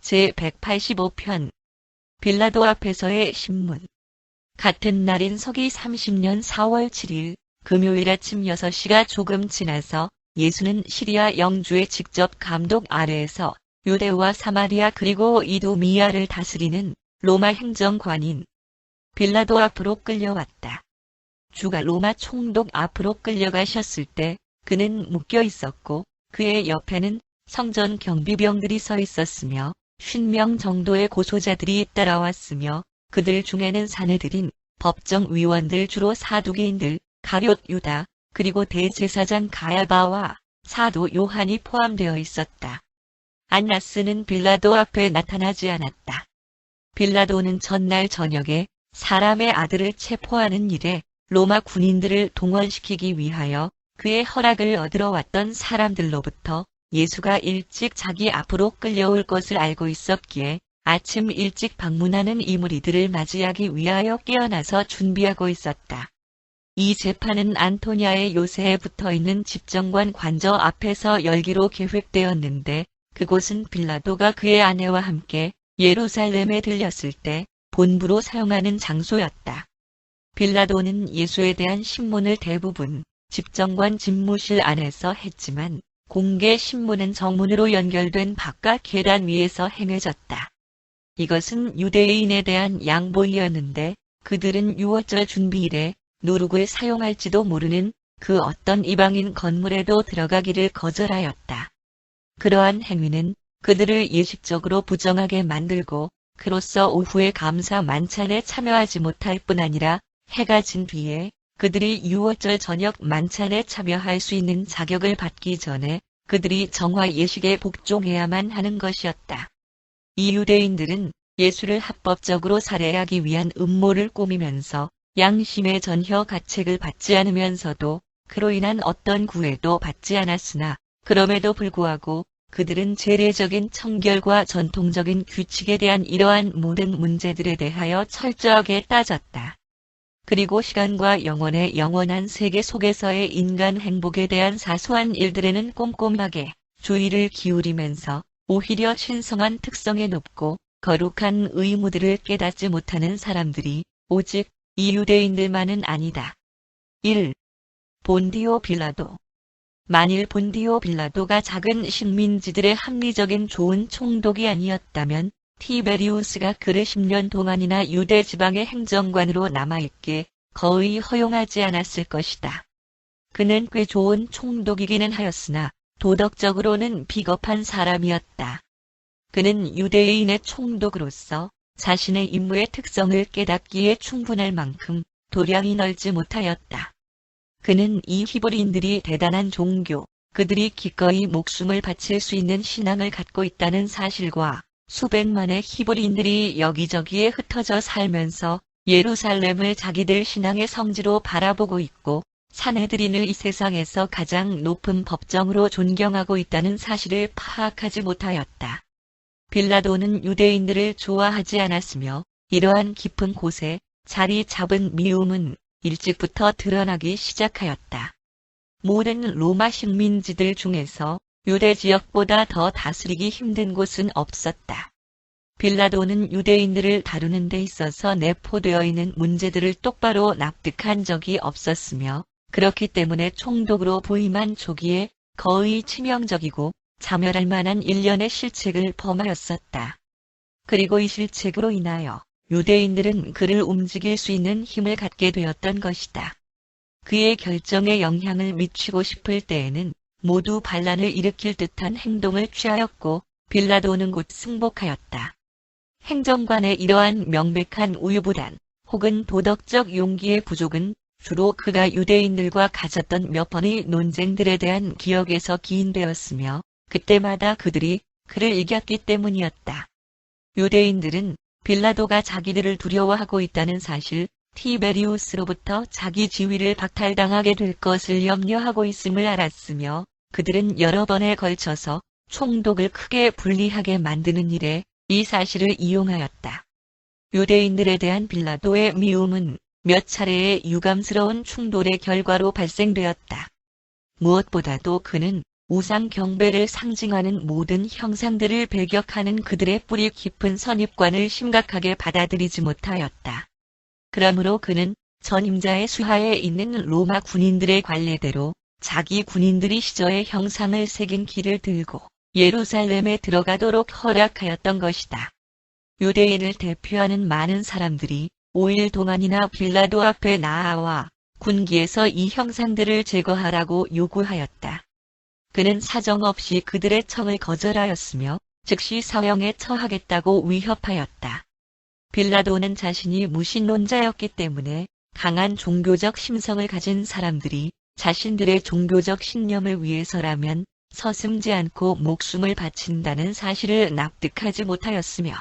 제185편 빌라도 앞에서의 신문. 같은 날인 서기 30년 4월 7일 금요일 아침 6시가 조금 지나서 예수는 시리아 영주의 직접 감독 아래에서 유대와 사마리아 그리고 이두미아를 다스리는 로마 행정관인 빌라도 앞으로 끌려왔다. 주가 로마 총독 앞으로 끌려가셨을 때 그는 묶여 있었고 그의 옆에는 성전 경비병들이 서 있었으며 50명 정도의 고소자들이 따라왔으며 그들 중에는 사내들인 법정위원들 주로 사두개인들 가룟 유다 그리고 대제사장 가야바와 사도 요한이 포함되어 있었다. 안나스는 빌라도 앞에 나타나지 않았다. 빌라도는 전날 저녁에 사람의 아들을 체포하는 일에 로마 군인들을 동원시키기 위하여 그의 허락을 얻으러 왔던 사람들로부터 예수가 일찍 자기 앞으로 끌려올 것을 알고 있었기에 아침 일찍 방문하는 이 무리들을 맞이하기 위하여 깨어나서 준비하고 있었다. 이 재판은 안토니아의 요새에 붙어있는 집정관 관저 앞에서 열기로 계획되었는데 그곳은 빌라도가 그의 아내와 함께 예루살렘에 들렸을 때 본부로 사용하는 장소였다. 빌라도는 예수에 대한 신문을 대부분 집정관 집무실 안에서 했지만 공개 신문은 정문으로 연결된 바깥 계단 위에서 행해졌다. 이것은 유대인에 대한 양보이었는데 그들은 유월절 준비일에 누룩을 사용할지도 모르는 그 어떤 이방인 건물에도 들어가기를 거절하였다. 그러한 행위는 그들을 예식적으로 부정하게 만들고 그로써 오후에 감사 만찬에 참여하지 못할 뿐 아니라 해가 진 뒤에 그들이 유월절 저녁 만찬에 참여할 수 있는 자격을 받기 전에 그들이 정화 예식에 복종해야만 하는 것이었다. 이 유대인들은 예수를 합법적으로 살해하기 위한 음모를 꾸미면서 양심의 전혀 가책을 받지 않으면서도 그로 인한 어떤 구애도 받지 않았으나 그럼에도 불구하고 그들은 제례적인 청결과 전통적인 규칙에 대한 이러한 모든 문제들에 대하여 철저하게 따졌다. 그리고 시간과 영원의 영원한 세계 속에서의 인간 행복에 대한 사소한 일들에는 꼼꼼하게 주의를 기울이면서 오히려 신성한 특성의 높고 거룩한 의무들을 깨닫지 못하는 사람들이 오직 이 유대인들만은 아니다. 1. 본디오 빌라도. 만일 본디오 빌라도가 작은 식민지들의 합리적인 좋은 총독이 아니었다면 티베리우스가 그를 10년 동안이나 유대 지방의 행정관으로 남아있게 거의 허용하지 않았을 것이다. 그는 꽤 좋은 총독이기는 하였으나 도덕적으로는 비겁한 사람이었다. 그는 유대인의 총독으로서 자신의 임무의 특성을 깨닫기에 충분할 만큼 도량이 넓지 못하였다. 그는 이 히브리인들이 대단한 종교, 그들이 기꺼이 목숨을 바칠 수 있는 신앙을 갖고 있다는 사실과 수백만의 히브리인들이 여기저기에 흩어져 살면서 예루살렘을 자기들 신앙의 성지로 바라보고 있고 사내들인을 이 세상에서 가장 높은 법정으로 존경하고 있다는 사실을 파악하지 못하였다. 빌라도는 유대인들을 좋아하지 않았으며 이러한 깊은 곳에 자리 잡은 미움은 일찍부터 드러나기 시작하였다. 모든 로마 식민지들 중에서 유대 지역보다 더 다스리기 힘든 곳은 없었다. 빌라도는 유대인들을 다루는 데 있어서 내포되어 있는 문제들을 똑바로 납득한 적이 없었으며 그렇기 때문에 총독으로 부임한 초기에 거의 치명적이고 자멸할 만한 일련의 실책을 범하였었다. 그리고 이 실책으로 인하여 유대인들은 그를 움직일 수 있는 힘을 갖게 되었던 것이다. 그의 결정에 영향을 미치고 싶을 때에는 모두 반란을 일으킬 듯한 행동을 취하였고 빌라도는 곧 승복하였다. 행정관의 이러한 명백한 우유부단 혹은 도덕적 용기의 부족은 주로 그가 유대인들과 가졌던 몇 번의 논쟁들에 대한 기억에서 기인되었으며 그때마다 그들이 그를 이겼기 때문이었다. 유대인들은 빌라도가 자기들을 두려워하고 있다는 사실, 티베리우스로부터 자기 지위를 박탈당하게 될 것을 염려하고 있음을 알았으며 그들은 여러 번에 걸쳐서 총독을 크게 불리하게 만드는 일에 이 사실을 이용하였다. 유대인들에 대한 빌라도의 미움은 몇 차례의 유감스러운 충돌의 결과로 발생되었다. 무엇보다도 그는 우상 경배를 상징하는 모든 형상들을 배격하는 그들의 뿌리 깊은 선입관을 심각하게 받아들이지 못하였다. 그러므로 그는 전임자의 수하에 있는 로마 군인들의 관례대로 자기 군인들이 시저의 형상을 새긴 길을 들고 예루살렘에 들어가도록 허락하였던 것이다. 유대인을 대표하는 많은 사람들이 5일 동안이나 빌라도 앞에 나아와 군기에서 이 형상들을 제거하라고 요구하였다. 그는 사정없이 그들의 청을 거절하였으며 즉시 사형에 처하겠다고 위협하였다. 빌라도는 자신이 무신론자였기 때문에 강한 종교적 심성을 가진 사람들이 자신들의 종교적 신념을 위해서라면 서슴지 않고 목숨을 바친다는 사실을 납득하지 못하였으며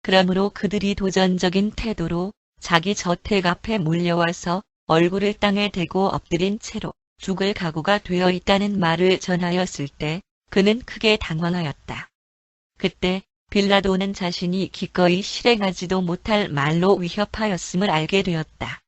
그러므로 그들이 도전적인 태도로 자기 저택 앞에 몰려와서 얼굴을 땅에 대고 엎드린 채로 죽을 각오가 되어 있다는 말을 전하였을 때 그는 크게 당황하였다. 그때 빌라도는 자신이 기꺼이 실행하지도 못할 말로 위협하였음을 알게 되었다.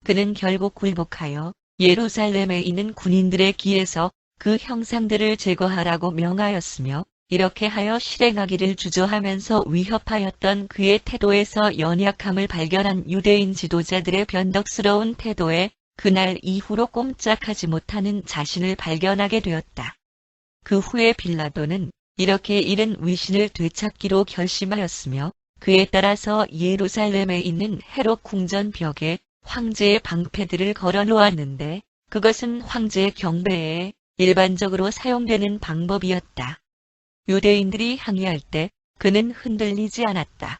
그는 결국 굴복하여 예루살렘에 있는 군인들의 귀에서 그 형상들을 제거하라고 명하였으며 이렇게 하여 실행하기를 주저하면서 위협하였던 그의 태도에서 연약함을 발견한 유대인 지도자들의 변덕스러운 태도에 그날 이후로 꼼짝하지 못하는 자신을 발견하게 되었다. 그 후에 빌라도는 이렇게 잃은 위신을 되찾기로 결심하였으며 그에 따라서 예루살렘에 있는 헤롯 궁전 벽에 황제의 방패들을 걸어 놓았는데 그것은 황제의 경배에 일반적으로 사용되는 방법이었다. 유대인들이 항의할 때 그는 흔들리지 않았다.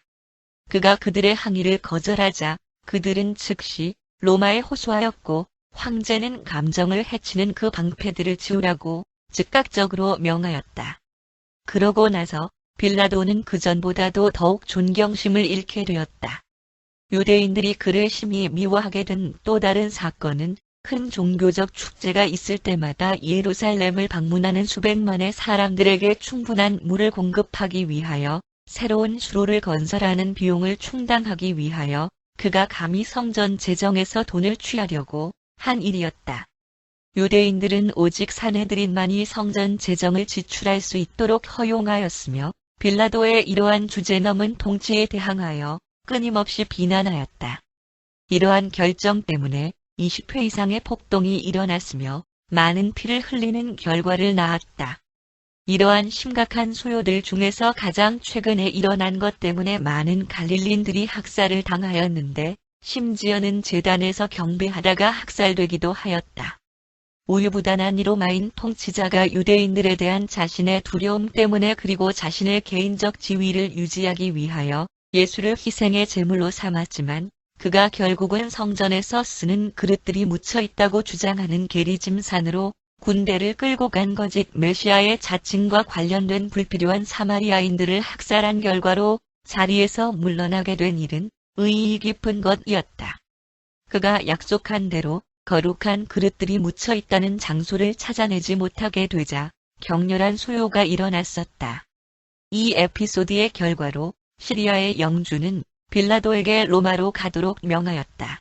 그가 그들의 항의를 거절하자 그들은 즉시 로마에 호소하였고 황제는 감정을 해치는 그 방패들을 지우라고 즉각적으로 명하였다. 그러고 나서 빌라도는 그전보다도 더욱 존경심을 잃게 되었다. 유대인들이 그를 심히 미워하게 된 또 다른 사건은 큰 종교적 축제가 있을 때마다 예루살렘을 방문하는 수백만의 사람들에게 충분한 물을 공급하기 위하여 새로운 수로를 건설하는 비용을 충당하기 위하여 그가 감히 성전 재정에서 돈을 취하려고 한 일이었다. 유대인들은 오직 사내들인만이 성전 재정을 지출할 수 있도록 허용하였으며 빌라도의 이러한 주제넘은 통치에 대항하여 끊임없이 비난하였다. 이러한 결정 때문에 20회 이상의 폭동이 일어났으며 많은 피를 흘리는 결과를 낳았다. 이러한 심각한 소요들 중에서 가장 최근에 일어난 것 때문에 많은 갈릴린들이 학살을 당하였는데 심지어는 제단에서 경배하다가 학살되기도 하였다. 우유부단한 이 로마인 통치자가 유대인들에 대한 자신의 두려움 때문에 그리고 자신의 개인적 지위를 유지하기 위하여 예수를 희생의 제물로 삼았지만 그가 결국은 성전에서 쓰는 그릇들이 묻혀 있다고 주장하는 게리짐산으로 군대를 끌고 간 거짓 메시아의 자칭과 관련된 불필요한 사마리아인들을 학살한 결과로 자리에서 물러나게 된 일은 의의 깊은 것이었다. 그가 약속한 대로 거룩한 그릇들이 묻혀 있다는 장소를 찾아내지 못하게 되자 격렬한 소요가 일어났었다. 이 에피소드의 결과로 시리아의 영주는 빌라도에게 로마로 가도록 명하였다.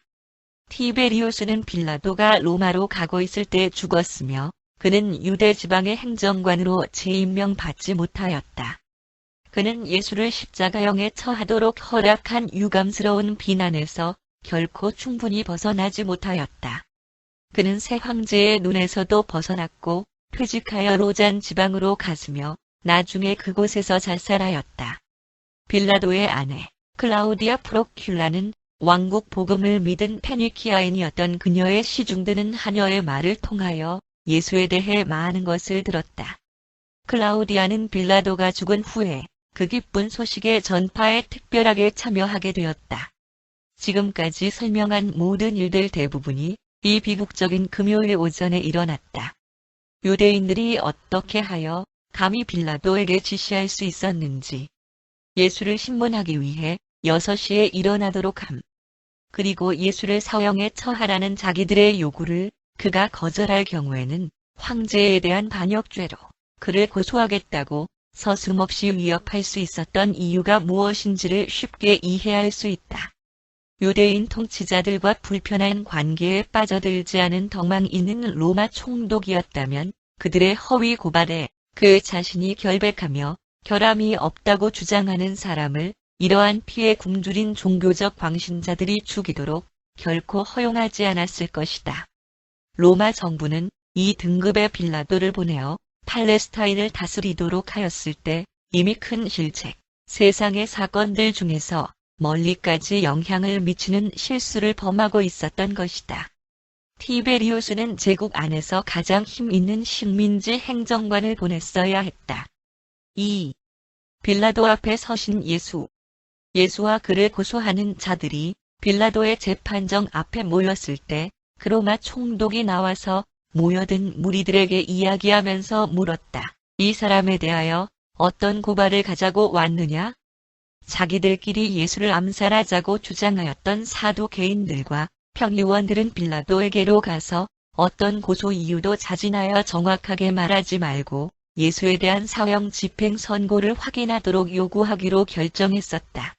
티베리우스는 빌라도가 로마로 가고 있을 때 죽었으며 그는 유대 지방의 행정관으로 재임명받지 못하였다. 그는 예수를 십자가형에 처하도록 허락한 유감스러운 비난에서 결코 충분히 벗어나지 못하였다. 그는 새 황제의 눈에서도 벗어났고 퇴직하여 로잔 지방으로 갔으며 나중에 그곳에서 자살하였다. 빌라도의 아내 클라우디아 프로큘라는 왕국 복음을 믿은 페니키아인이었던 그녀의 시중드는 하녀의 말을 통하여 예수에 대해 많은 것을 들었다. 클라우디아는 빌라도가 죽은 후에 그 기쁜 소식의 전파에 특별하게 참여하게 되었다. 지금까지 설명한 모든 일들 대부분이 이 비극적인 금요일 오전에 일어났다. 유대인들이 어떻게 하여 감히 빌라도에게 지시할 수 있었는지, 예수를 신문하기 위해 6시에 일어나도록 함. 그리고 예수를 사형에 처하라는 자기들의 요구를 그가 거절할 경우에는 황제에 대한 반역죄로 그를 고소하겠다고 서슴없이 위협할 수 있었던 이유가 무엇인지를 쉽게 이해할 수 있다. 유대인 통치자들과 불편한 관계에 빠져들지 않은 덕망 있는 로마 총독이었다면 그들의 허위 고발에 그 자신이 결백하며 결함이 없다고 주장하는 사람을 이러한 피에 굶주린 종교적 광신자들이 죽이도록 결코 허용하지 않았을 것이다. 로마 정부는 이 등급의 빌라도를 보내어 팔레스타인을 다스리도록 하였을 때 이미 큰 실책, 세상의 사건들 중에서 멀리까지 영향을 미치는 실수를 범하고 있었던 것이다. 티베리우스는 제국 안에서 가장 힘 있는 식민지 행정관을 보냈어야 했다. 2. 빌라도 앞에 서신 예수. 예수와 그를 고소하는 자들이 빌라도의 재판정 앞에 모였을 때 그로마 총독이 나와서 모여든 무리들에게 이야기하면서 물었다. 이 사람에 대하여 어떤 고발을 가자고 왔느냐? 자기들끼리 예수를 암살하자고 주장하였던 사두개인들과 평의원들은 빌라도에게로 가서 어떤 고소 이유도 자진하여 정확하게 말하지 말고 예수에 대한 사형 집행 선고를 확인하도록 요구하기로 결정했었다.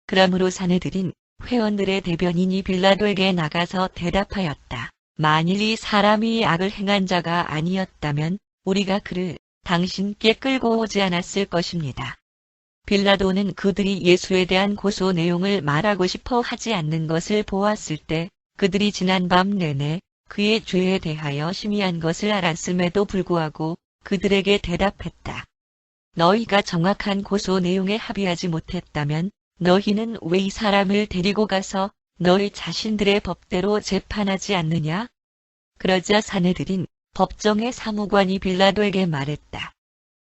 그러므로 사내들인 회원들의 대변인이 빌라도에게 나가서 대답하였다. 만일 이 사람이 악을 행한 자가 아니었다면 우리가 그를 당신께 끌고 오지 않았을 것입니다. 빌라도는 그들이 예수에 대한 고소 내용을 말하고 싶어 하지 않는 것을 보았을 때 그들이 지난 밤 내내 그의 죄에 대하여 심의한 것을 알았음에도 불구하고 그들에게 대답했다. 너희가 정확한 고소 내용에 합의하지 못했다면 너희는 왜 이 사람을 데리고 가서 너희 자신들의 법대로 재판하지 않느냐? 그러자 사내들인 법정의 사무관이 빌라도에게 말했다.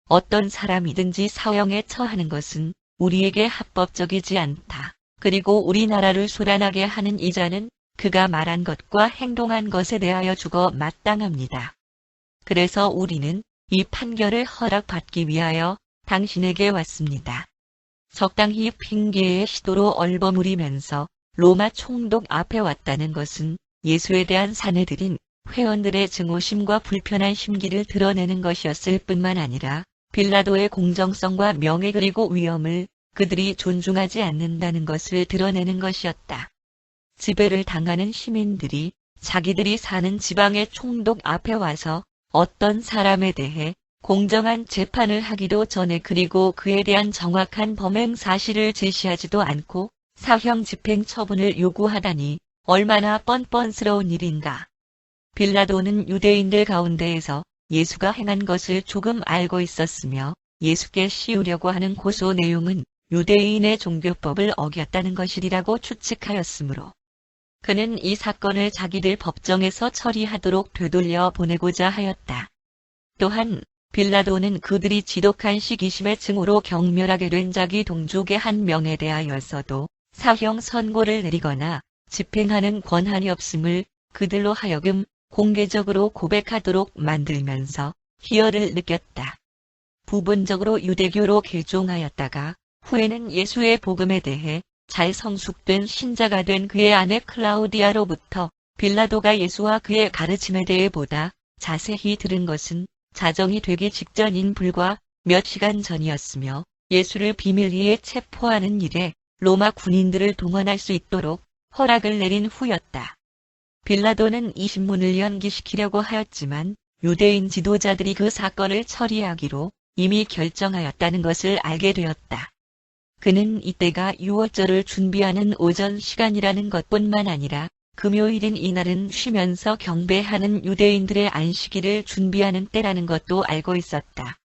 어떤 사람이든지 사형에 처하는 것은 우리에게 합법적이지 않다. 그리고 우리나라를 소란하게 하는 이 자는 그가 말한 것과 행동한 것에 대하여 죽어 마땅합니다. 그래서 우리는 이 판결을 허락받기 위하여 당신에게 왔습니다. 적당히 핑계의 시도로 얼버무리면서 로마 총독 앞에 왔다는 것은 예수에 대한 사내들인 회원들의 증오심과 불편한 심기를 드러내는 것이었을 뿐만 아니라 빌라도의 공정성과 명예 그리고 위엄을 그들이 존중하지 않는다는 것을 드러내는 것이었다. 지배를 당하는 시민들이 자기들이 사는 지방의 총독 앞에 와서 어떤 사람에 대해 공정한 재판을 하기도 전에 그리고 그에 대한 정확한 범행 사실을 제시하지도 않고 사형 집행 처분을 요구하다니 얼마나 뻔뻔스러운 일인가. 빌라도는 유대인들 가운데에서 예수가 행한 것을 조금 알고 있었으며 예수께 씌우려고 하는 고소 내용은 유대인의 종교법을 어겼다는 것이리라고 추측하였으므로 그는 이 사건을 자기들 법정에서 처리하도록 되돌려 보내고자 하였다. 또한 빌라도는 그들이 지독한 시기심의 증오로 경멸하게 된 자기 동족의 한 명에 대하여서도 사형 선고를 내리거나 집행하는 권한이 없음을 그들로 하여금 공개적으로 고백하도록 만들면서 희열을 느꼈다. 부분적으로 유대교로 개종하였다가 후에는 예수의 복음에 대해 잘 성숙된 신자가 된 그의 아내 클라우디아로부터 빌라도가 예수와 그의 가르침에 대해 보다 자세히 들은 것은 자정이 되기 직전인 불과 몇 시간 전이었으며 예수를 비밀리에 체포하는 일에 로마 군인들을 동원할 수 있도록 허락을 내린 후였다. 빌라도는 이 신문을 연기시키려고 하였지만 유대인 지도자들이 그 사건을 처리하기로 이미 결정하였다는 것을 알게 되었다. 그는 이때가 유월절을 준비하는 오전 시간이라는 것뿐만 아니라 금요일인 이날은 쉬면서 경배하는 유대인들의 안식일을 준비하는 때라는 것도 알고 있었다.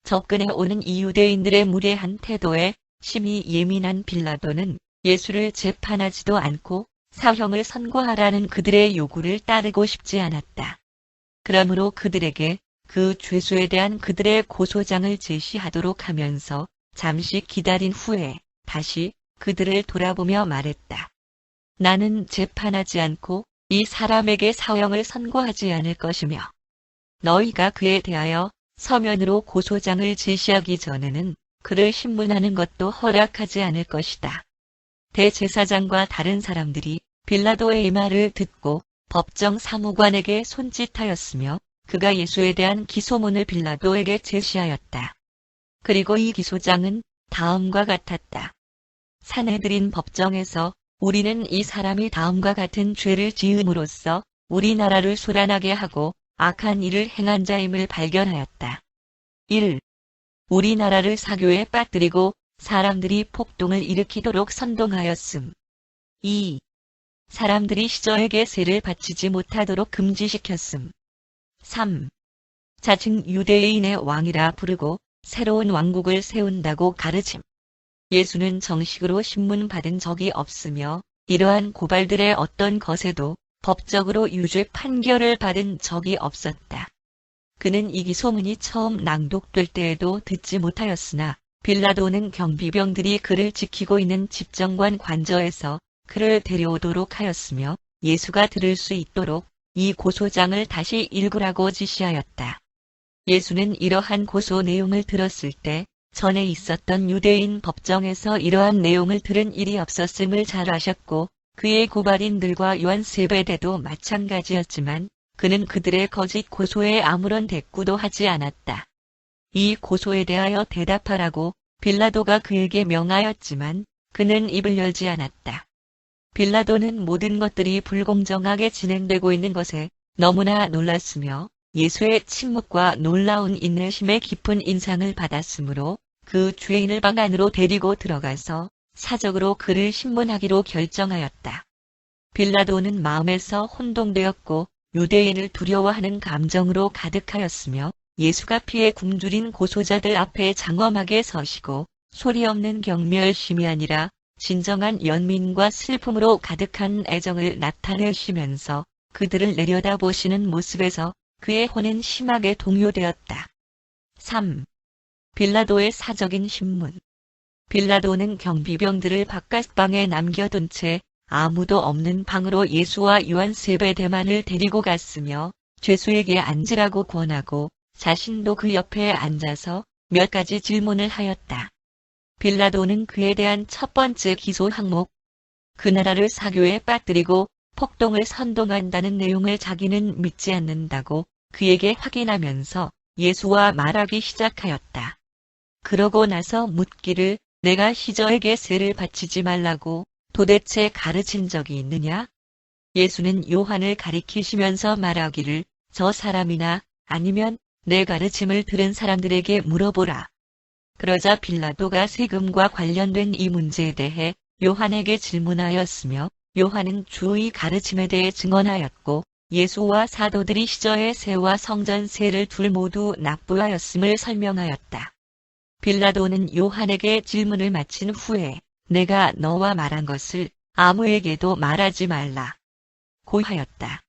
접근해 오는 이 유대인들의 무례한 태도에 심히 예민한 빌라도는 예수를 재판하지도 않고 사형을 선고하라는 그들의 요구를 따르고 싶지 않았다. 그러므로 그들에게 그 죄수에 대한 그들의 고소장을 제시하도록 하면서 잠시 기다린 후에 다시 그들을 돌아보며 말했다. 나는 재판하지 않고 이 사람에게 사형을 선고하지 않을 것이며 너희가 그에 대하여 서면으로 고소장을 제시하기 전에는 그를 신문하는 것도 허락하지 않을 것이다. 대제사장과 다른 사람들이 빌라도의 이 말을 듣고 법정 사무관에게 손짓하였으며 그가 예수에 대한 기소문을 빌라도에게 제시하였다. 그리고 이 기소장은 다음과 같았다. 사내들인 법정에서 우리는 이 사람이 다음과 같은 죄를 지음으로써 우리나라를 소란하게 하고 악한 일을 행한 자임을 발견하였다. 1. 우리나라를 사교에 빠뜨리고 사람들이 폭동을 일으키도록 선동하였음. 2. 사람들이 시저에게 세를 바치지 못하도록 금지시켰음. 3. 자칭 유대인의 왕이라 부르고 새로운 왕국을 세운다고 가르침. 예수는 정식으로 신문받은 적이 없으며 이러한 고발들의 어떤 것에도 법적으로 유죄 판결을 받은 적이 없었다. 그는 이 기소문이 처음 낭독될 때에도 듣지 못하였으나 빌라도는 경비병들이 그를 지키고 있는 집정관 관저에서 그를 데려오도록 하였으며 예수가 들을 수 있도록 이 고소장을 다시 읽으라고 지시하였다. 예수는 이러한 고소 내용을 들었을 때 전에 있었던 유대인 법정에서 이러한 내용을 들은 일이 없었음을 잘 아셨고 그의 고발인들과 요한 세베대도 마찬가지였지만 그는 그들의 거짓 고소에 아무런 대꾸도 하지 않았다. 이 고소에 대하여 대답하라고 빌라도가 그에게 명하였지만 그는 입을 열지 않았다. 빌라도는 모든 것들이 불공정하게 진행되고 있는 것에 너무나 놀랐으며 예수의 침묵과 놀라운 인내심의 깊은 인상을 받았으므로 그 죄인을 방 안으로 데리고 들어가서 사적으로 그를 신문하기로 결정하였다. 빌라도는 마음에서 혼동되었고 유대인을 두려워하는 감정으로 가득하였으며 예수가 피에 굶주린 고소자들 앞에 장엄하게 서시고 소리 없는 경멸심이 아니라 진정한 연민과 슬픔으로 가득한 애정을 나타내시면서 그들을 내려다보시는 모습에서 그의 혼은 심하게 동요되었다. 3. 빌라도의 사적인 신문. 빌라도는 경비병들을 바깥방에 남겨둔 채 아무도 없는 방으로 예수와 요한 세베대만을 데리고 갔으며 죄수에게 앉으라고 권하고 자신도 그 옆에 앉아서 몇 가지 질문을 하였다. 빌라도는 그에 대한 첫 번째 기소 항목, 그 나라를 사교에 빠뜨리고 폭동을 선동한다는 내용을 자기는 믿지 않는다고 그에게 확인하면서 예수와 말하기 시작하였다. 그러고 나서 묻기를 내가 시저에게 세를 바치지 말라고 도대체 가르친 적이 있느냐? 예수는 요한을 가리키시면서 말하기를 저 사람이나 아니면 내 가르침을 들은 사람들에게 물어보라. 그러자 빌라도가 세금과 관련된 이 문제에 대해 요한에게 질문하였으며 요한은 주의 가르침에 대해 증언하였고 예수와 사도들이 시저의 세와 성전 세를 둘 모두 납부하였음을 설명하였다. 빌라도는 요한에게 질문을 마친 후에 내가 너와 말한 것을 아무에게도 말하지 말라. 고 하였다.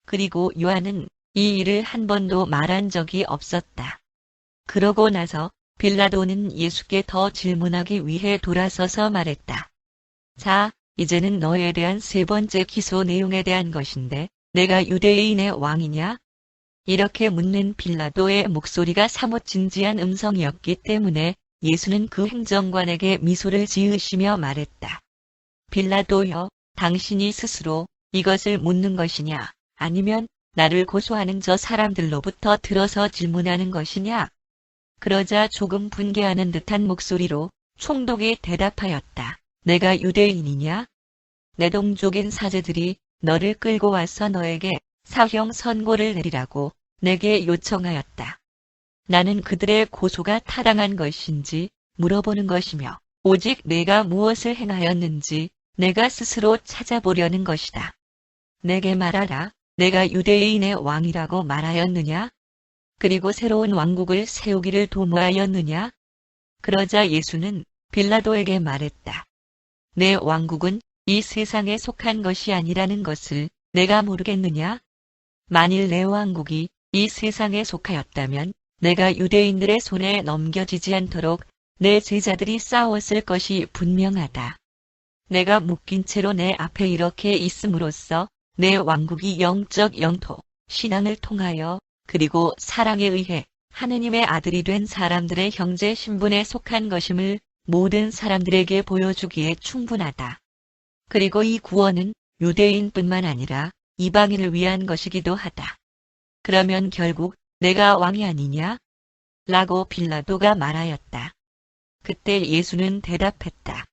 그리고 요한은 이 일을 한 번도 말한 적이 없었다. 그러고 나서 빌라도는 예수께 더 질문하기 위해 돌아서서 말했다. 자, 이제는 너에 대한 세 번째 기소 내용에 대한 것인데 내가 유대인의 왕이냐? 이렇게 묻는 빌라도의 목소리가 사뭇 진지한 음성이었기 때문에 예수는 그 행정관에게 미소를 지으시며 말했다. 빌라도여, 당신이 스스로 이것을 묻는 것이냐? 아니면 나를 고소하는 저 사람들로부터 들어서 질문하는 것이냐? 그러자 조금 분개하는 듯한 목소리로 총독이 대답하였다. 내가 유대인이냐? 내 동족인 사제들이 너를 끌고 와서 너에게 사형 선고를 내리라고 내게 요청하였다. 나는 그들의 고소가 타당한 것인지 물어보는 것이며 오직 내가 무엇을 행하였는지 내가 스스로 찾아보려는 것이다. 내게 말하라. 내가 유대인의 왕이라고 말하였느냐? 그리고 새로운 왕국을 세우기를 도모하였느냐? 그러자 예수는 빌라도에게 말했다. 내 왕국은 이 세상에 속한 것이 아니라는 것을 내가 모르겠느냐? 만일 내 왕국이 이 세상에 속하였다면 내가 유대인들의 손에 넘겨지지 않도록 내 제자들이 싸웠을 것이 분명하다. 내가 묶인 채로 내 앞에 이렇게 있음으로써 내 왕국이 영적 영토, 신앙을 통하여 그리고 사랑에 의해 하느님의 아들이 된 사람들의 형제 신분에 속한 것임을 모든 사람들에게 보여주기에 충분하다. 그리고 이 구원은 유대인뿐만 아니라 이방인을 위한 것이기도 하다. 그러면 결국 내가 왕이 아니냐? 라고 빌라도가 말하였다. 그때 예수는 대답했다.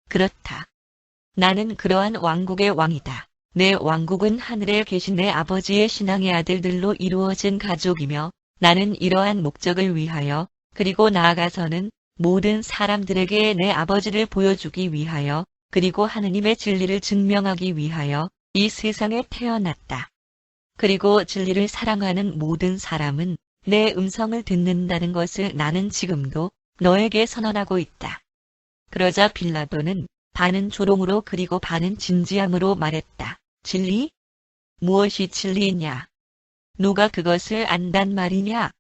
그렇다. 나는 그러한 왕국의 왕이다. 내 왕국은 하늘에 계신 내 아버지의 신앙의 아들들로 이루어진 가족이며 나는 이러한 목적을 위하여 그리고 나아가서는 모든 사람들에게 내 아버지를 보여주기 위하여 그리고 하느님의 진리를 증명하기 위하여 이 세상에 태어났다. 그리고 진리를 사랑하는 모든 사람은 내 음성을 듣는다는 것을 나는 지금도 너에게 선언하고 있다. 그러자 빌라도는 반은 조롱으로 그리고 반은 진지함으로 말했다. 진리? 무엇이 진리냐? 누가 그것을 안단 말이냐?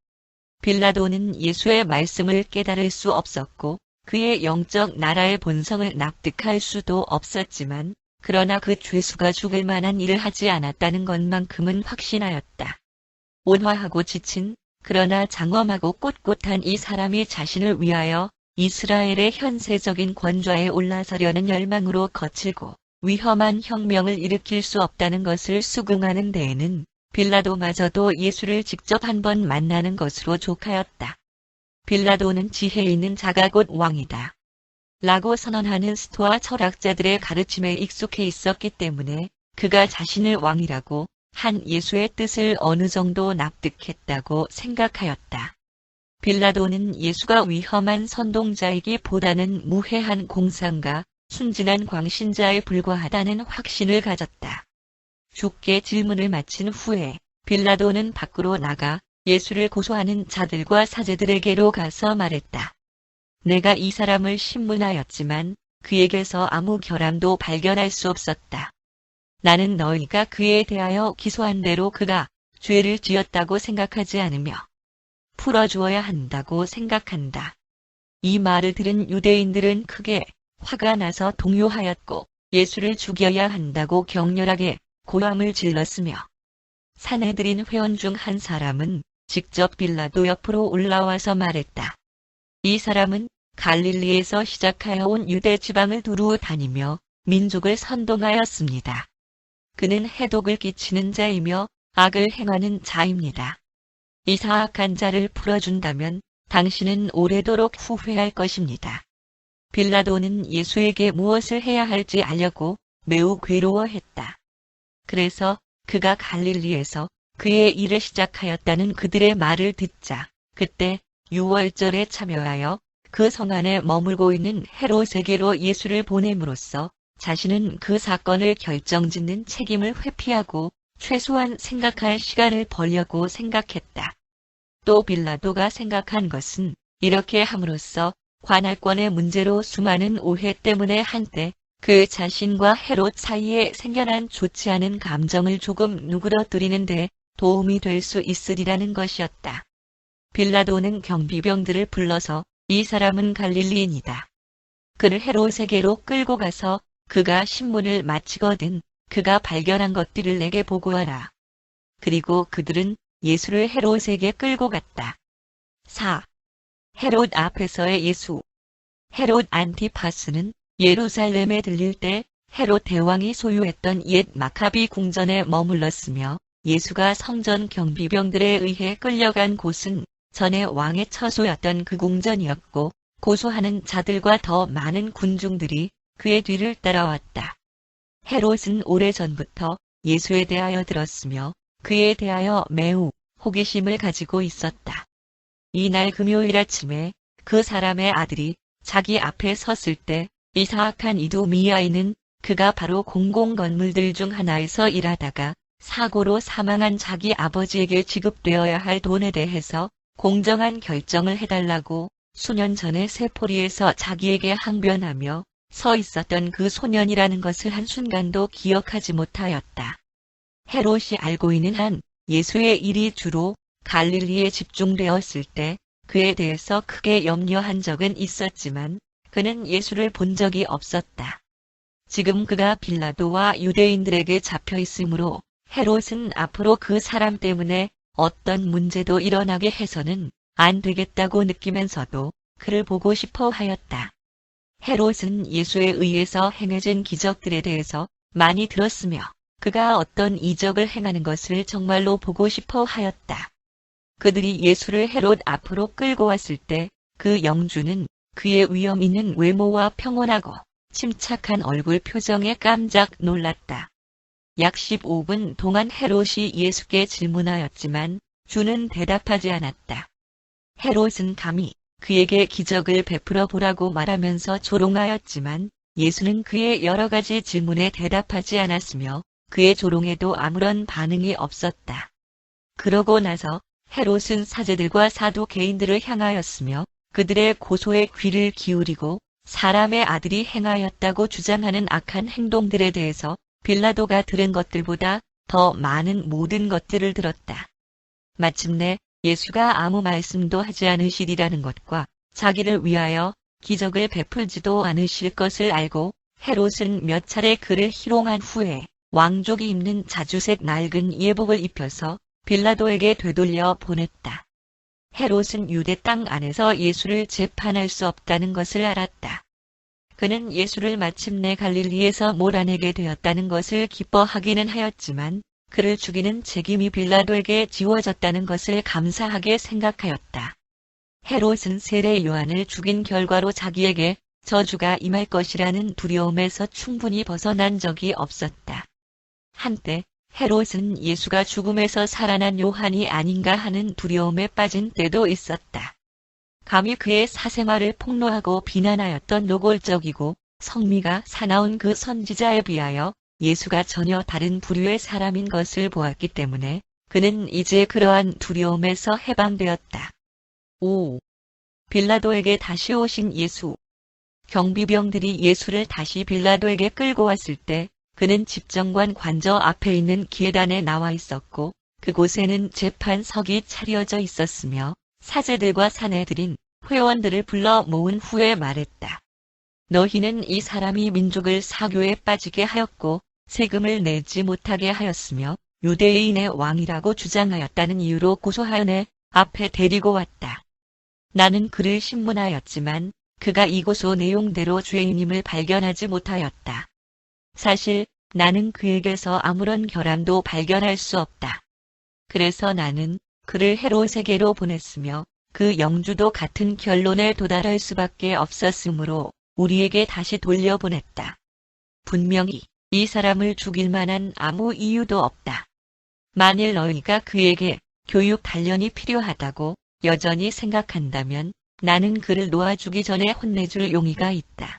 빌라도는 예수의 말씀을 깨달을 수 없었고 그의 영적 나라의 본성을 납득할 수도 없었지만 그러나 그 죄수가 죽을 만한 일을 하지 않았다는 것만큼은 확신하였다. 온화하고 지친 그러나 장엄하고 꼿꼿한 이 사람이 자신을 위하여 이스라엘의 현세적인 권좌에 올라서려는 열망으로 거칠고 위험한 혁명을 일으킬 수 없다는 것을 수긍하는 데에는 빌라도마저도 예수를 직접 한번 만나는 것으로 족하였다. 빌라도는 지혜 있는 자가 곧 왕이다. 라고 선언하는 스토아 철학자들의 가르침에 익숙해 있었기 때문에 그가 자신을 왕이라고 한 예수의 뜻을 어느 정도 납득했다고 생각하였다. 빌라도는 예수가 위험한 선동자이기보다는 무해한 공상가, 순진한 광신자에 불과하다는 확신을 가졌다. 주께 질문을 마친 후에 빌라도는 밖으로 나가 예수를 고소하는 자들과 사제들에게로 가서 말했다. 내가 이 사람을 신문하였지만 그에게서 아무 결함도 발견할 수 없었다. 나는 너희가 그에 대하여 기소한 대로 그가 죄를 지었다고 생각하지 않으며 풀어주어야 한다고 생각한다. 이 말을 들은 유대인들은 크게 화가 나서 동요하였고 예수를 죽여야 한다고 격렬하게 고함을 질렀으며 사내들인 회원 중 한 사람은 직접 빌라도 옆으로 올라와서 말했다. 이 사람은 갈릴리에서 시작하여 온 유대 지방을 두루 다니며 민족을 선동하였습니다. 그는 해독을 끼치는 자이며 악을 행하는 자입니다. 이 사악한 자를 풀어준다면 당신은 오래도록 후회할 것입니다. 빌라도는 예수에게 무엇을 해야 할지 알려고 매우 괴로워했다. 그래서 그가 갈릴리에서 그의 일을 시작하였다는 그들의 말을 듣자 그때 유월절에 참여하여 그 성 안에 머물고 있는 헤롯에게로 예수를 보냄으로써 자신은 그 사건을 결정짓는 책임을 회피하고 최소한 생각할 시간을 벌려고 생각했다. 또 빌라도가 생각한 것은 이렇게 함으로써 관할권의 문제로 수많은 오해 때문에 한때 그 자신과 헤롯 사이에 생겨난 좋지 않은 감정을 조금 누그러뜨리는 데 도움이 될 수 있으리라는 것이었다. 빌라도는 경비병들을 불러서 이 사람은 갈릴리인이다. 그를 헤롯에게로 끌고 가서 그가 신문을 마치거든 그가 발견한 것들을 내게 보고하라. 그리고 그들은 예수를 헤롯에게 끌고 갔다. 4. 헤롯 앞에서의 예수. 헤롯 안티파스는 예루살렘에 들릴 때 헤롯 대왕이 소유했던 옛 마카비 궁전에 머물렀으며 예수가 성전 경비병들에 의해 끌려간 곳은 전에 왕의 처소였던 그 궁전이었고 고소하는 자들과 더 많은 군중들이 그의 뒤를 따라왔다. 헤롯은 오래전부터 예수에 대하여 들었으며 그에 대하여 매우 호기심을 가지고 있었다. 이날 금요일 아침에 그 사람의 아들이 자기 앞에 섰을 때 이 사악한 이두미아인은 그가 바로 공공건물들 중 하나에서 일하다가 사고로 사망한 자기 아버지에게 지급되어야 할 돈에 대해서 공정한 결정을 해달라고 수년 전에 세포리에서 자기에게 항변하며 서 있었던 그 소년이라는 것을 한순간도 기억하지 못하였다. 헤롯이 알고 있는 한 예수의 일이 주로 갈릴리에 집중되었을 때 그에 대해서 크게 염려한 적은 있었지만 그는 예수를 본 적이 없었다. 지금 그가 빌라도와 유대인들에게 잡혀 있으므로 헤롯은 앞으로 그 사람 때문에 어떤 문제도 일어나게 해서는 안 되겠다고 느끼면서도 그를 보고 싶어 하였다. 헤롯은 예수에 의해서 행해진 기적들에 대해서 많이 들었으며 그가 어떤 이적을 행하는 것을 정말로 보고 싶어 하였다. 그들이 예수를 헤롯 앞으로 끌고 왔을 때 그 영주는 그의 위험 있는 외모와 평온하고 침착한 얼굴 표정에 깜짝 놀랐다. 약 15분 동안 헤롯이 예수께 질문하였지만 주는 대답하지 않았다. 헤롯은 감히 그에게 기적을 베풀어 보라고 말하면서 조롱하였지만 예수는 그의 여러 가지 질문에 대답하지 않았으며 그의 조롱에도 아무런 반응이 없었다. 그러고 나서 헤롯은 사제들과 사두개인들을 향하였으며 그들의 고소에 귀를 기울이고 사람의 아들이 행하였다고 주장하는 악한 행동들에 대해서 빌라도가 들은 것들보다 더 많은 모든 것들을 들었다. 마침내 예수가 아무 말씀도 하지 않으시리라는 것과 자기를 위하여 기적을 베풀지도 않으실 것을 알고 헤롯은 몇 차례 그를 희롱한 후에 왕족이 입는 자주색 낡은 예복을 입혀서 빌라도에게 되돌려 보냈다. 헤롯은 유대 땅 안에서 예수를 재판할 수 없다는 것을 알았다. 그는 예수를 마침내 갈릴리에서 몰아내게 되었다는 것을 기뻐하기는 하였지만 그를 죽이는 책임이 빌라도에게 지워졌다는 것을 감사하게 생각하였다. 헤롯은 세례 요한을 죽인 결과로 자기에게 저주가 임할 것이라는 두려움에서 충분히 벗어난 적이 없었다. 한때 헤롯은 예수가 죽음에서 살아난 요한이 아닌가 하는 두려움에 빠진 때도 있었다. 감히 그의 사생활을 폭로하고 비난하였던 노골적이고 성미가 사나운 그 선지자에 비하여 예수가 전혀 다른 부류의 사람인 것을 보았기 때문에 그는 이제 그러한 두려움에서 해방되었다. 5. 빌라도에게 다시 오신 예수. 경비병들이 예수를 다시 빌라도에게 끌고 왔을 때 그는 집정관 관저 앞에 있는 계단에 나와 있었고 그곳에는 재판석이 차려져 있었으며 사제들과 사내들인 회원들을 불러 모은 후에 말했다. 너희는 이 사람이 민족을 사교에 빠지게 하였고 세금을 내지 못하게 하였으며 유대인의 왕이라고 주장하였다는 이유로 고소하여 내 앞에 데리고 왔다. 나는 그를 신문하였지만 그가 이 고소 내용대로 죄인임을 발견하지 못하였다. 사실 나는 그에게서 아무런 결함도 발견할 수 없다. 그래서 나는 그를 헤롯에게로 보냈으며 그 영주도 같은 결론에 도달할 수밖에 없었으므로 우리에게 다시 돌려보냈다. 분명히 이 사람을 죽일 만한 아무 이유도 없다. 만일 너희가 그에게 교육 단련이 필요하다고 여전히 생각한다면 나는 그를 놓아주기 전에 혼내줄 용의가 있다.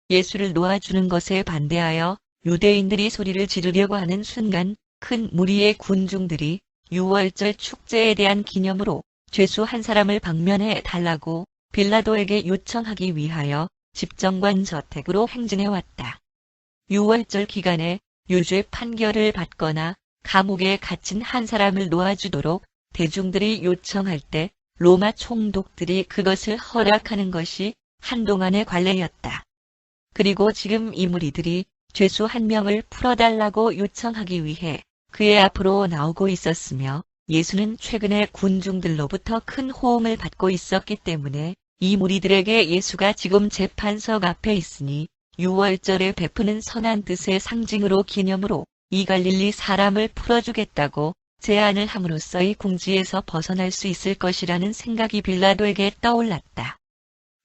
예수를 놓아주는 것에 반대하여 유대인들이 소리를 지르려고 하는 순간 큰 무리의 군중들이 유월절 축제에 대한 기념으로 죄수 한 사람을 방면해 달라고 빌라도에게 요청하기 위하여 집정관 저택으로 행진해 왔다. 유월절 기간에 유죄 판결을 받거나 감옥에 갇힌 한 사람을 놓아주도록 대중들이 요청할 때 로마 총독들이 그것을 허락하는 것이 한동안의 관례였다. 그리고 지금 이 무리들이 죄수 한 명을 풀어달라고 요청하기 위해 그의 앞으로 나오고 있었으며 예수는 최근에 군중들로부터 큰 호응을 받고 있었기 때문에 이 무리들에게 예수가 지금 재판석 앞에 있으니 유월절에 베푸는 선한 뜻의 상징으로 기념으로 이 갈릴리 사람을 풀어주겠다고 제안을 함으로써 이 궁지에서 벗어날 수 있을 것이라는 생각이 빌라도에게 떠올랐다.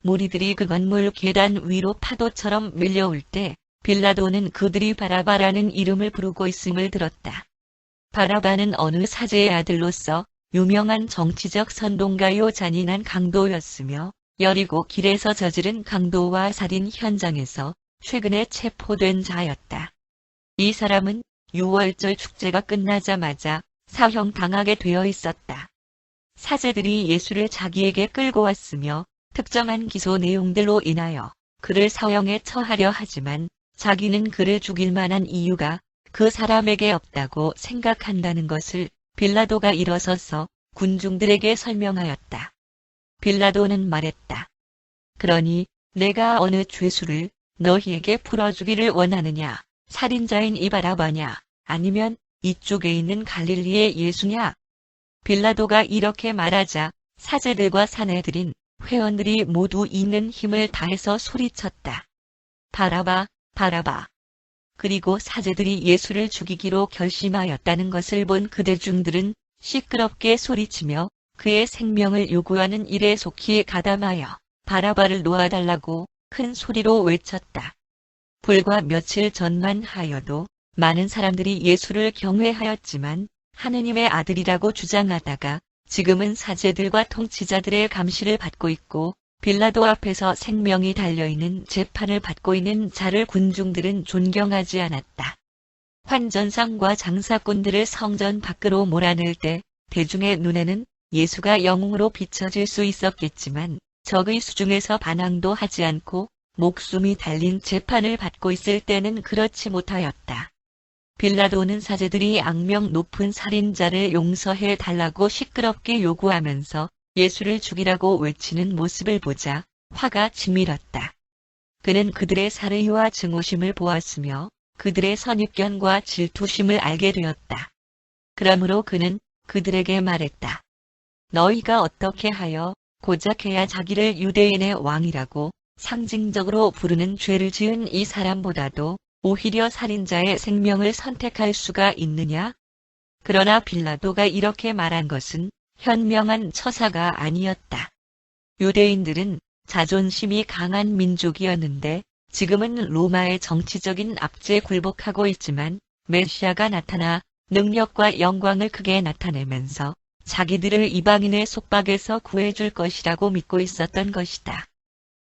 무리들이 그 건물 계단 위로 파도처럼 밀려올 때 빌라도는 그들이 바라바라는 이름을 부르고 있음을 들었다. 바라바는 어느 사제의 아들로서 유명한 정치적 선동가요 잔인한 강도였으며 여리고 길에서 저지른 강도와 살인 현장에서 최근에 체포된 자였다. 이 사람은 유월절 축제가 끝나자마자 사형당하게 되어 있었다. 사제들이 예수를 자기에게 끌고 왔으며 특정한 기소 내용들로 인하여 그를 사형에 처하려 하지만 자기는 그를 죽일 만한 이유가 그 사람에게 없다고 생각한다는 것을 빌라도가 일어서서 군중들에게 설명하였다. 빌라도는 말했다. 그러니 내가 어느 죄수를 너희에게 풀어주기를 원하느냐? 살인자인 이 바라바냐? 아니면 이쪽에 있는 갈릴리의 예수냐? 빌라도가 이렇게 말하자 사제들과 사내들인 회원들이 모두 있는 힘을 다해서 소리쳤다. 바라바, 바라바. 그리고 사제들이 예수를 죽이기로 결심하였다는 것을 본 그 대중들은 시끄럽게 소리치며 그의 생명을 요구하는 일에 속히 가담하여 바라바를 놓아달라고 큰 소리로 외쳤다. 불과 며칠 전만 하여도 많은 사람들이 예수를 경외하였지만 하느님의 아들이라고 주장하다가 지금은 사제들과 통치자들의 감시를 받고 있고 빌라도 앞에서 생명이 달려있는 재판을 받고 있는 자를 군중들은 존경하지 않았다. 환전상과 장사꾼들을 성전 밖으로 몰아낼 때 대중의 눈에는 예수가 영웅으로 비춰질 수 있었겠지만 적의 수중에서 반항도 하지 않고 목숨이 달린 재판을 받고 있을 때는 그렇지 못하였다. 빌라도는 사제들이 악명 높은 살인자를 용서해 달라고 시끄럽게 요구하면서 예수를 죽이라고 외치는 모습을 보자 화가 치밀었다. 그는 그들의 사르이와 증오심을 보았으며 그들의 선입견과 질투심을 알게 되었다. 그러므로 그는 그들에게 말했다. 너희가 어떻게 하여 고작해야 자기를 유대인의 왕이라고 상징적으로 부르는 죄를 지은 이 사람보다도 오히려 살인자의 생명을 선택할 수가 있느냐? 그러나 빌라도가 이렇게 말한 것은 현명한 처사가 아니었다. 유대인들은 자존심이 강한 민족이었는데 지금은 로마의 정치적인 압제에 굴복하고 있지만 메시아가 나타나 능력과 영광을 크게 나타내면서 자기들을 이방인의 속박에서 구해줄 것이라고 믿고 있었던 것이다.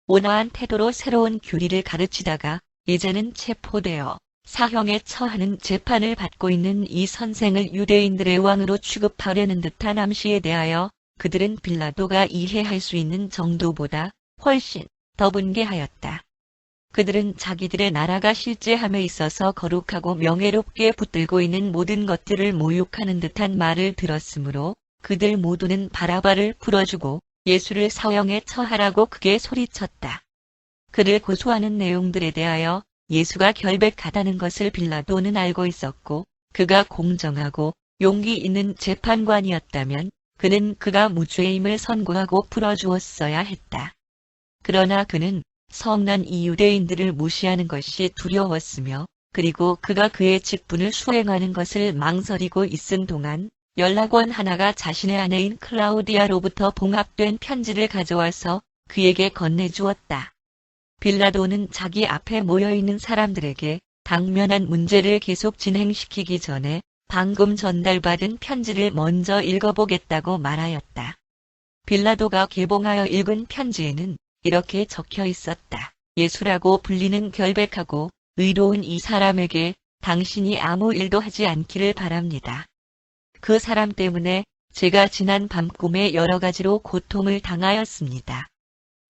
온화한 태도로 새로운 교리를 가르치다가 이제는 체포되어 사형에 처하는 재판을 받고 있는 이 선생을 유대인들의 왕으로 취급하려는 듯한 암시에 대하여 그들은 빌라도가 이해할 수 있는 정도보다 훨씬 더 분개하였다. 그들은 자기들의 나라가 실제함에 있어서 거룩하고 명예롭게 붙들고 있는 모든 것들을 모욕하는 듯한 말을 들었으므로 그들 모두는 바라바를 풀어주고 예수를 사형에 처하라고 크게 소리쳤다. 그를 고소하는 내용들에 대하여 예수가 결백하다는 것을 빌라도는 알고 있었고 그가 공정하고 용기 있는 재판관이었다면 그는 그가 무죄임을 선고하고 풀어주었어야 했다. 그러나 그는 성난 이 유대인들을 무시하는 것이 두려웠으며 그리고 그가 그의 직분을 수행하는 것을 망설이고 있은 동안 연락원 하나가 자신의 아내인 클라우디아로부터 봉합된 편지를 가져와서 그에게 건네주었다. 빌라도는 자기 앞에 모여있는 사람들에게 당면한 문제를 계속 진행시키기 전에 방금 전달받은 편지를 먼저 읽어보겠다고 말하였다. 빌라도가 개봉하여 읽은 편지에는 이렇게 적혀 있었다. 예수라고 불리는 결백하고 의로운 이 사람에게 당신이 아무 일도 하지 않기를 바랍니다. 그 사람 때문에 제가 지난 밤 꿈에 여러 가지로 고통을 당하였습니다.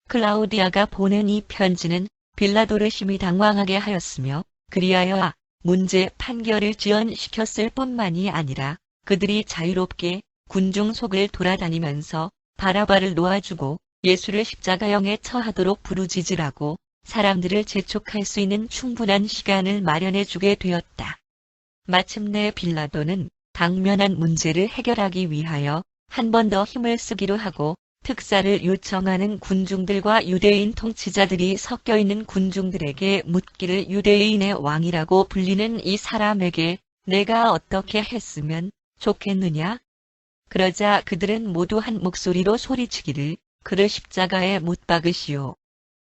클라우디아가 보낸 이 편지는 빌라도를 심히 당황하게 하였으며 그리하여 문제 판결을 지연시켰을 뿐만이 아니라 그들이 자유롭게 군중 속을 돌아다니면서 바라바를 놓아주고 예수를 십자가형에 처하도록 부르짖으라고 사람들을 재촉할 수 있는 충분한 시간을 마련해 주게 되었다. 마침내 빌라도는 당면한 문제를 해결하기 위하여 한 번 더 힘을 쓰기로 하고 특사를 요청하는 군중들과 유대인 통치자들이 섞여 있는 군중들에게 묻기를 유대인의 왕이라고 불리는 이 사람에게 내가 어떻게 했으면 좋겠느냐? 그러자 그들은 모두 한 목소리로 소리치기를 그를 십자가에 못 박으시오.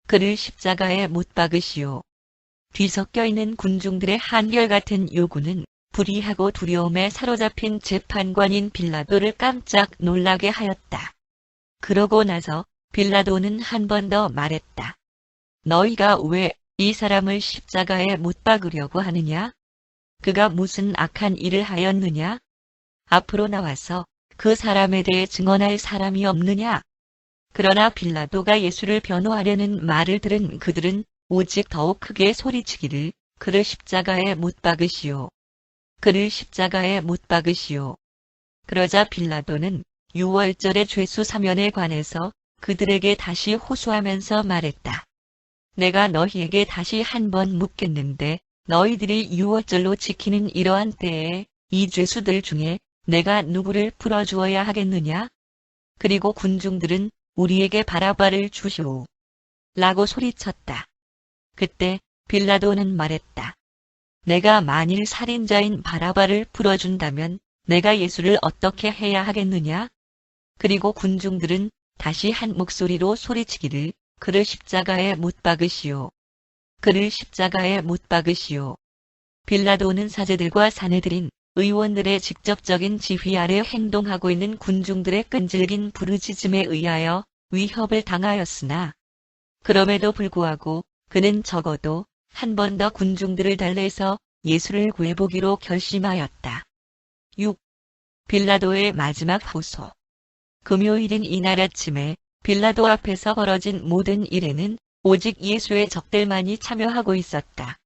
그를 십자가에 못 박으시오. 뒤섞여 있는 군중들의 한결같은 요구는 불의하고 두려움에 사로잡힌 재판관인 빌라도를 깜짝 놀라게 하였다. 그러고 나서 빌라도는 한 번 더 말했다. 너희가 왜 이 사람을 십자가에 못 박으려고 하느냐? 그가 무슨 악한 일을 하였느냐? 앞으로 나와서 그 사람에 대해 증언할 사람이 없느냐? 그러나 빌라도가 예수를 변호하려는 말을 들은 그들은 오직 더욱 크게 소리치기를 그를 십자가에 못 박으시오. 그를 십자가에 못 박으시오. 그러자 빌라도는 유월절의 죄수 사면에 관해서 그들에게 다시 호소하면서 말했다. 내가 너희에게 다시 한 번 묻겠는데 너희들이 유월절로 지키는 이러한 때에 이 죄수들 중에 내가 누구를 풀어주어야 하겠느냐? 그리고 군중들은 우리에게 바라바를 주시오. 라고 소리쳤다. 그때 빌라도는 말했다. 내가 만일 살인자인 바라바를 풀어준다면 내가 예수를 어떻게 해야 하겠느냐? 그리고 군중들은 다시 한 목소리로 소리치기를 그를 십자가에 못 박으시오. 그를 십자가에 못 박으시오. 빌라도는 사제들과 사내들인 의원들의 직접적인 지휘 아래 행동하고 있는 군중들의 끈질긴 부르짖음에 의하여 위협을 당하였으나 그럼에도 불구하고 그는 적어도 한 번 더 군중들을 달래서 예수를 구해보기로 결심하였다. 6. 빌라도의 마지막 호소. 금요일인 이날 아침에 빌라도 앞에서 벌어진 모든 일에는 오직 예수의 적들만이 참여하고 있었다.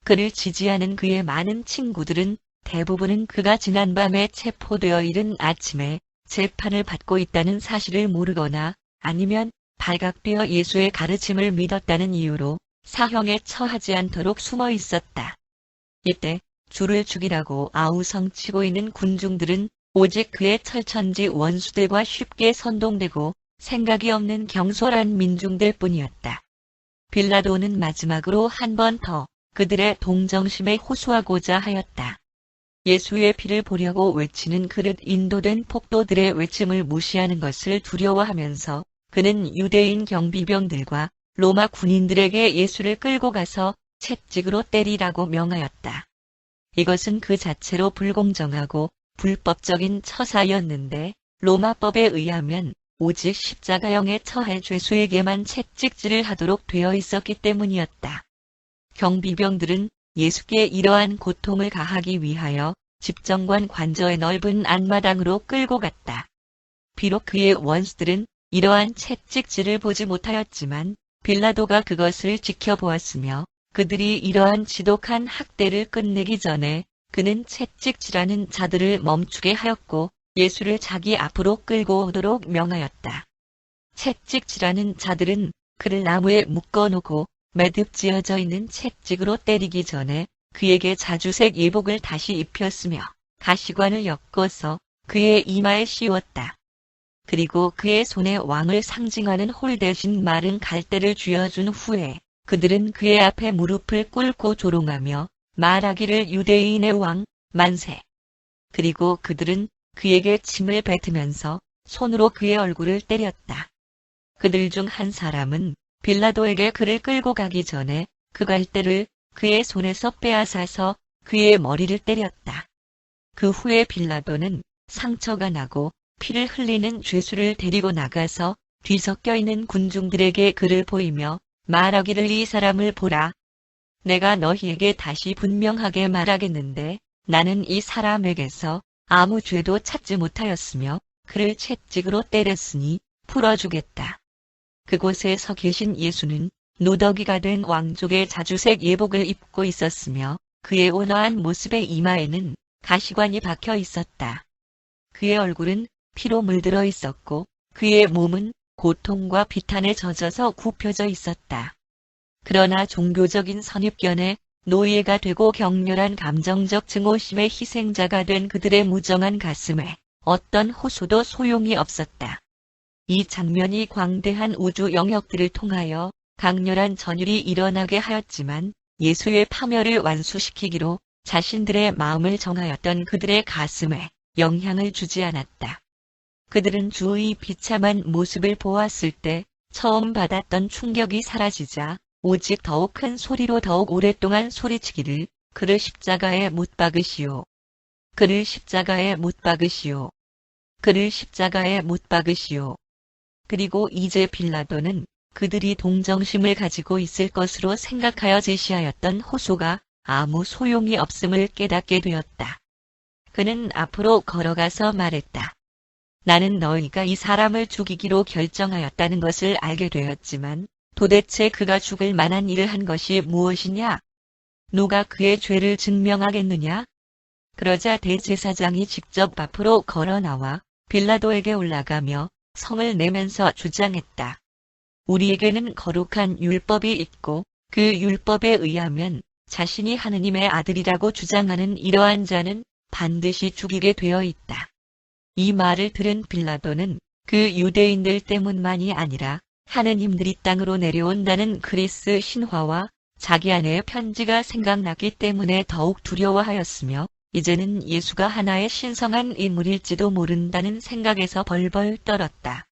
그를 지지하는 그의 많은 친구들은 대부분은 그가 지난밤에 체포되어 이른 아침에 재판을 받고 있다는 사실을 모르거나 아니면 발각되어 예수의 가르침을 믿었다는 이유로 사형에 처하지 않도록 숨어 있었다. 이때 주를 죽이라고 아우성치고 있는 군중들은 오직 그의 철천지 원수들과 쉽게 선동되고 생각이 없는 경솔한 민중들 뿐이었다. 빌라도는 마지막으로 한 번 더 그들의 동정심에 호소하고자 하였다. 예수의 피를 보려고 외치는 그릇 인도된 폭도들의 외침을 무시하는 것을 두려워하면서 그는 유대인 경비병들과 로마 군인들에게 예수를 끌고 가서 채찍으로 때리라고 명하였다. 이것은 그 자체로 불공정하고 불법적인 처사였는데 로마법에 의하면 오직 십자가형에 처할 죄수에게만 채찍질을 하도록 되어 있었기 때문이었다. 경비병들은 예수께 이러한 고통을 가하기 위하여 집정관 관저의 넓은 안마당으로 끌고 갔다. 비록 그의 원수들은 이러한 채찍질을 보지 못하였지만 빌라도가 그것을 지켜보았으며 그들이 이러한 지독한 학대를 끝내기 전에 그는 채찍질하는 자들을 멈추게 하였고 예수를 자기 앞으로 끌고 오도록 명하였다. 채찍질하는 자들은 그를 나무에 묶어놓고 매듭지어져 있는 채찍으로 때리기 전에 그에게 자주색 예복을 다시 입혔으며 가시관을 엮어서 그의 이마에 씌웠다. 그리고 그의 손에 왕을 상징하는 홀 대신 마른 갈대를 쥐어준 후에 그들은 그의 앞에 무릎을 꿇고 조롱하며 말하기를 유대인의 왕 만세. 그리고 그들은 그에게 침을 뱉으면서 손으로 그의 얼굴을 때렸다. 그들 중 한 사람은 빌라도에게 그를 끌고 가기 전에 그 갈대를 그의 손에서 빼앗아서 그의 머리를 때렸다. 그 후에 빌라도는 상처가 나고 피를 흘리는 죄수를 데리고 나가서 뒤섞여 있는 군중들에게 그를 보이며 말하기를 이 사람을 보라. 내가 너희에게 다시 분명하게 말하겠는데 나는 이 사람에게서 아무 죄도 찾지 못하였으며 그를 채찍으로 때렸으니 풀어주겠다. 그곳에 서 계신 예수는 노더기가 된 왕족의 자주색 예복을 입고 있었으며 그의 온화한 모습의 이마에는 가시관이 박혀 있었다. 그의 얼굴은 피로 물들어 있었고 그의 몸은 고통과 비탄에 젖어서 굽혀져 있었다. 그러나 종교적인 선입견에 노예가 되고 격렬한 감정적 증오심의 희생자가 된 그들의 무정한 가슴에 어떤 호소도 소용이 없었다. 이 장면이 광대한 우주 영역들을 통하여 강렬한 전율이 일어나게 하였지만 예수의 파멸을 완수시키기로 자신들의 마음을 정하였던 그들의 가슴에 영향을 주지 않았다. 그들은 주의 비참한 모습을 보았을 때 처음 받았던 충격이 사라지자 오직 더욱 큰 소리로 더욱 오랫동안 소리치기를 그를 십자가에 못 박으시오. 그를 십자가에 못 박으시오. 그를 십자가에 못 박으시오. 그리고 이제 빌라도는 그들이 동정심을 가지고 있을 것으로 생각하여 제시하였던 호소가 아무 소용이 없음을 깨닫게 되었다. 그는 앞으로 걸어가서 말했다. 나는 너희가 이 사람을 죽이기로 결정하였다는 것을 알게 되었지만 도대체 그가 죽을 만한 일을 한 것이 무엇이냐? 누가 그의 죄를 증명하겠느냐? 그러자 대제사장이 직접 앞으로 걸어 나와 빌라도에게 올라가며 성을 내면서 주장했다. 우리에게는 거룩한 율법이 있고 그 율법에 의하면 자신이 하느님의 아들이라고 주장하는 이러한 자는 반드시 죽이게 되어 있다. 이 말을 들은 빌라도는 그 유대인들 때문만이 아니라 하느님들이 땅으로 내려온다는 그리스 신화와 자기 아내의 편지가 생각났기 때문에 더욱 두려워하였으며 이제는 예수가 하나의 신성한 인물일지도 모른다는 생각에서 벌벌 떨었다.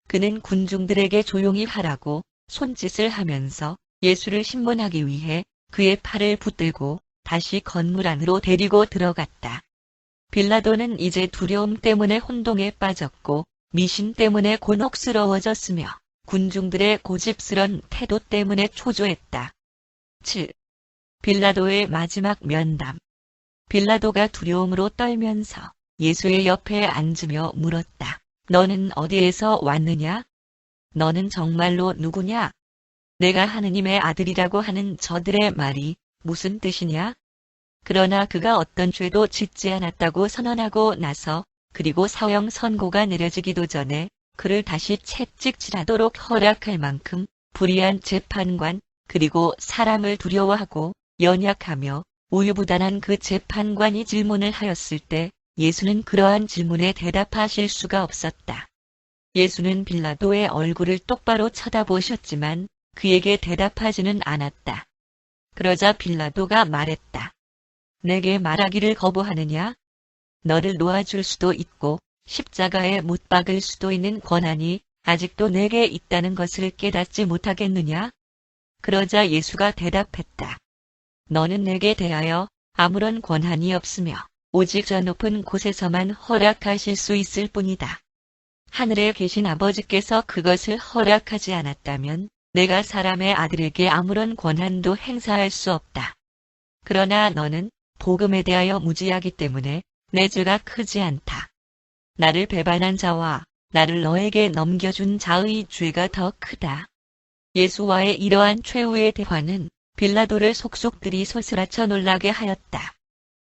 그는 군중들에게 조용히 하라고 손짓을 하면서 예수를 신문하기 위해 그의 팔을 붙들고 다시 건물 안으로 데리고 들어갔다. 빌라도는 이제 두려움 때문에 혼동에 빠졌고 미신 때문에 곤혹스러워졌으며 군중들의 고집스런 태도 때문에 초조했다. 7. 빌라도의 마지막 면담. 빌라도가 두려움으로 떨면서 예수의 옆에 앉으며 물었다. 너는 어디에서 왔느냐? 너는 정말로 누구냐? 내가 하느님의 아들이라고 하는 저들의 말이 무슨 뜻이냐? 그러나 그가 어떤 죄도 짓지 않았다고 선언하고 나서 그리고 사형 선고가 내려지기도 전에 그를 다시 채찍질하도록 허락할 만큼 불의한 재판관 그리고 사람을 두려워하고 연약하며 우유부단한 그 재판관이 질문을 하였을 때 예수는 그러한 질문에 대답하실 수가 없었다. 예수는 빌라도의 얼굴을 똑바로 쳐다보셨지만 그에게 대답하지는 않았다. 그러자 빌라도가 말했다. 내게 말하기를 거부하느냐? 너를 놓아줄 수도 있고 십자가에 못 박을 수도 있는 권한이 아직도 내게 있다는 것을 깨닫지 못하겠느냐? 그러자 예수가 대답했다. 너는 내게 대하여 아무런 권한이 없으며 오직 저 높은 곳에서만 허락하실 수 있을 뿐이다. 하늘에 계신 아버지께서 그것을 허락하지 않았다면 내가 사람의 아들에게 아무런 권한도 행사할 수 없다. 그러나 너는 복음에 대하여 무지하기 때문에 내 죄가 크지 않다. 나를 배반한 자와 나를 너에게 넘겨준 자의 죄가 더 크다. 예수와의 이러한 최후의 대화는 빌라도를 속속들이 소스라쳐 놀라게 하였다.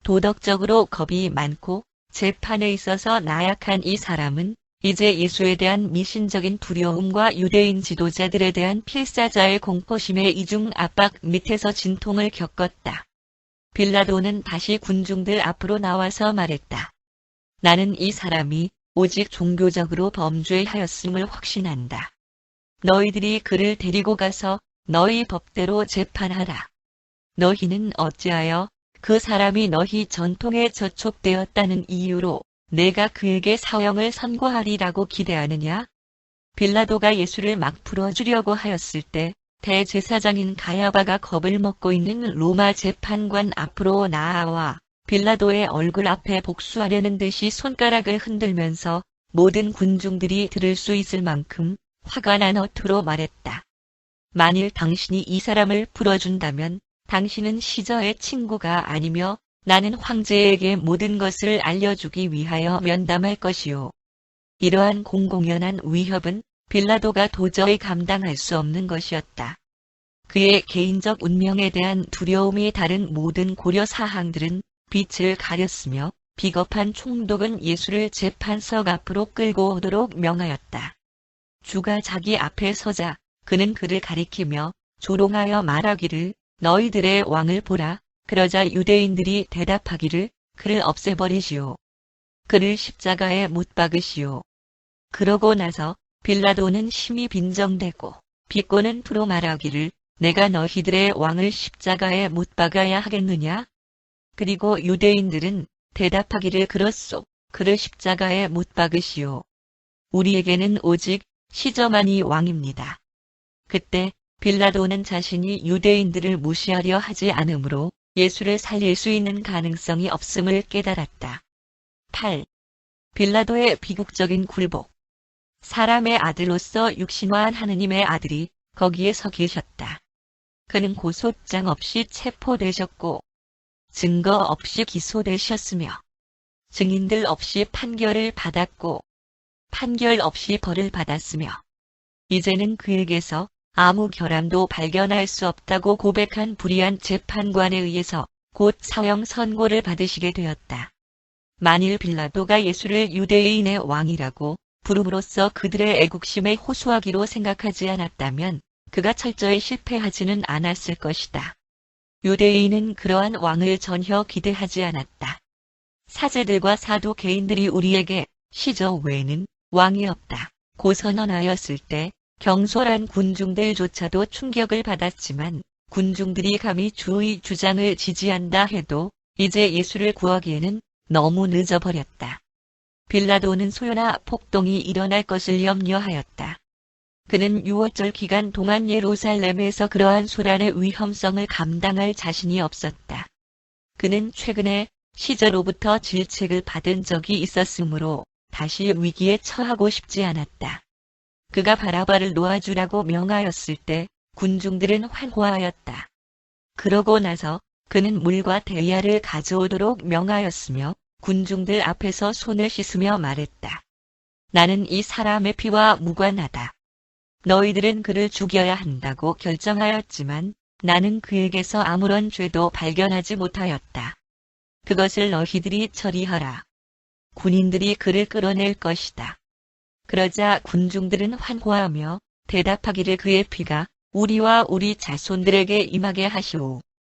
도덕적으로 겁이 많고 재판에 있어서 나약한 이 사람은 이제 예수에 대한 미신적인 두려움과 유대인 지도자들에 대한 필사자의 공포심의 이중 압박 밑에서 진통을 겪었다. 빌라도는 다시 군중들 앞으로 나와서 말했다. 나는 이 사람이 오직 종교적으로 범죄하였음을 확신한다. 너희들이 그를 데리고 가서 너희 법대로 재판하라. 너희는 어찌하여 그 사람이 너희 전통에 저촉되었다는 이유로 내가 그에게 사형을 선고하리라고 기대하느냐? 빌라도가 예수를 막 풀어주려고 하였을 때 대제사장인 가야바가 겁을 먹고 있는 로마 재판관 앞으로 나아와 빌라도의 얼굴 앞에 복수하려는 듯이 손가락을 흔들면서 모든 군중들이 들을 수 있을 만큼 화가 난 어투로 말했다. 만일 당신이 이 사람을 풀어준다면 당신은 시저의 친구가 아니며 나는 황제에게 모든 것을 알려주기 위하여 면담할 것이요. 이러한 공공연한 위협은 빌라도가 도저히 감당할 수 없는 것이었다. 그의 개인적 운명에 대한 두려움이 다른 모든 고려 사항들은 빛을 가렸으며 비겁한 총독은 예수를 재판석 앞으로 끌고 오도록 명하였다. 주가 자기 앞에 서자 그는 그를 가리키며 조롱하여 말하기를 너희들의 왕을 보라. 그러자 유대인들이 대답하기를 그를 없애버리시오. 그를 십자가에 못 박으시오. 그러고 나서 빌라도는 심히 빈정대고 비꼬는 투로 말하기를 내가 너희들의 왕을 십자가에 못 박아야 하겠느냐? 그리고 유대인들은 대답하기를 그렇소. 그를 십자가에 못 박으시오. 우리에게는 오직 시저만이 왕입니다. 그때 빌라도는 자신이 유대인들을 무시하려 하지 않으므로 예수를 살릴 수 있는 가능성이 없음을 깨달았다. 8. 빌라도의 비극적인 굴복. 사람의 아들로서 육신화한 하느님의 아들이 거기에 서 계셨다. 그는 고소장 없이 체포되셨고 증거 없이 기소되셨으며 증인들 없이 판결을 받았고 판결 없이 벌을 받았으며 이제는 그에게서 아무 결함도 발견할 수 없다고 고백한 불의한 재판관에 의해서 곧 사형 선고를 받으시게 되었다. 만일 빌라도가 예수를 유대인의 왕이라고 부름으로써 그들의 애국심에 호소하기로 생각하지 않았다면 그가 철저히 실패하지는 않았을 것이다. 유대인은 그러한 왕을 전혀 기대하지 않았다. 사제들과 사도 개인들이 우리에게 시저 외에는 왕이 없다 고 선언하였을 때 경솔한 군중들조차도 충격을 받았지만 군중들이 감히 주의 주장을 지지한다 해도 이제 예수를 구하기에는 너무 늦어버렸다. 빌라도는 소요나 폭동이 일어날 것을 염려하였다. 그는 유월절 기간 동안 예루살렘에서 그러한 소란의 위험성을 감당할 자신이 없었다. 그는 최근에 시저로부터 질책을 받은 적이 있었으므로 다시 위기에 처하고 싶지 않았다. 그가 바라바를 놓아주라고 명하였을 때 군중들은 환호하였다. 그러고 나서 그는 물과 대야를 가져오도록 명하였으며 군중들 앞에서 손을 씻으며 말했다. 나는 이 사람의 피와 무관하다. 너희들은 그를 죽여야 한다고 결정하였지만 나는 그에게서 아무런 죄도 발견하지 못하였다. 그것을 너희들이 처리하라. 군인들이 그를 끌어낼 것이다. 그러자 군중들은 환호하며 대답하기를 그의 피가 우리와 우리 자손들에게 임하게 하시오.